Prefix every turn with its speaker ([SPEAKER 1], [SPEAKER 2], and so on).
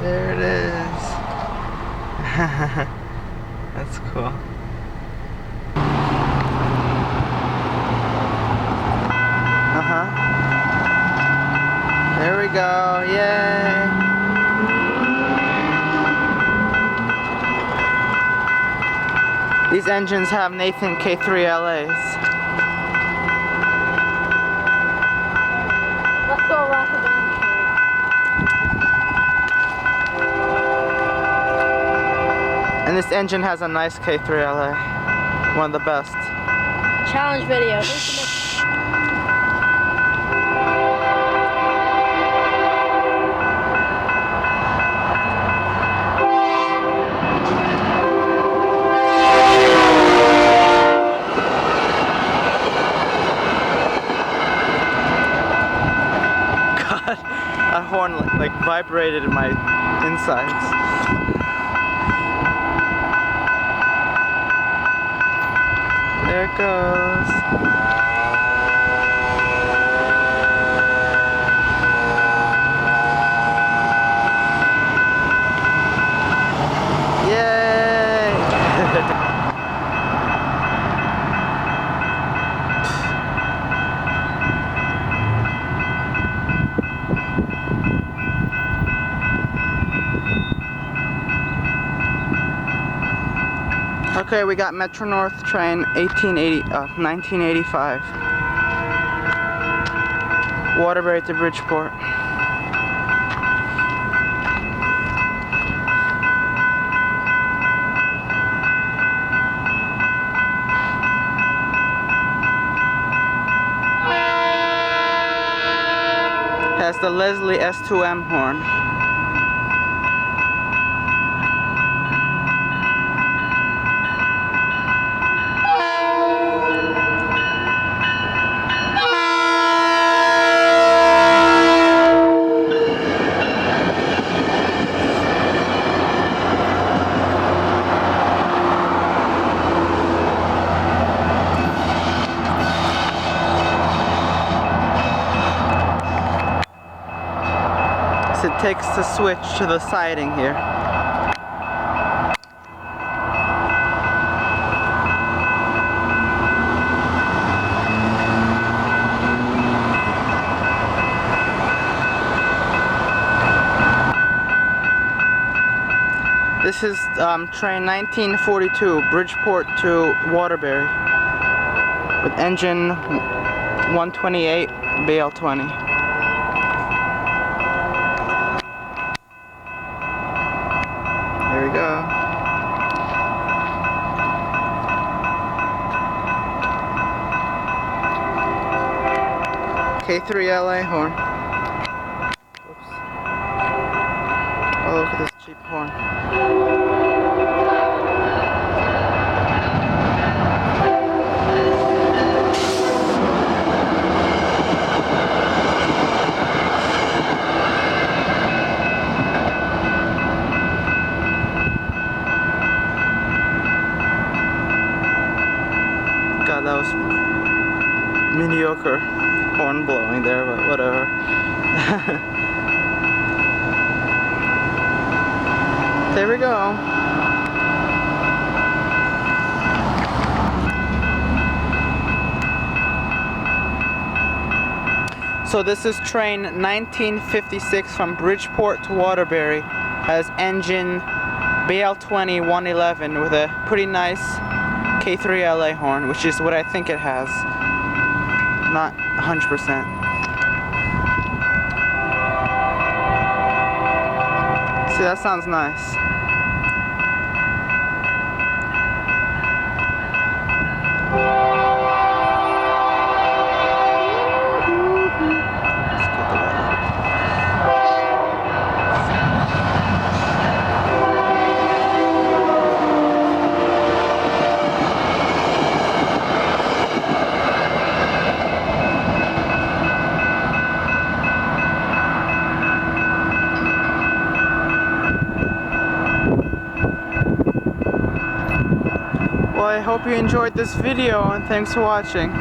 [SPEAKER 1] There it is. That's cool. There we go. Yay. These engines have Nathan K3LAs.
[SPEAKER 2] Let's go around the
[SPEAKER 1] And this engine has a nice K3LA. One of the best.
[SPEAKER 2] challenge video.
[SPEAKER 1] That horn like vibrated in my insides. There it goes. Yay! Okay, we got Metro North train 1985. Waterbury to Bridgeport. Has the Leslie S2M horn. It takes the switch to the siding here. This is train 1942, Bridgeport to Waterbury, with engine 128 BL20. There we go. K3LA horn. Oops. Oh, look at this cheap horn. God, that was mediocre horn blowing there, but whatever. There we go. So this is train 1956 from Bridgeport to Waterbury. Has engine BL20 111 with a pretty nice K3LA horn, which is what I think it has. Not 100%. See, that sounds nice. Well, I hope you enjoyed this video, and thanks for watching.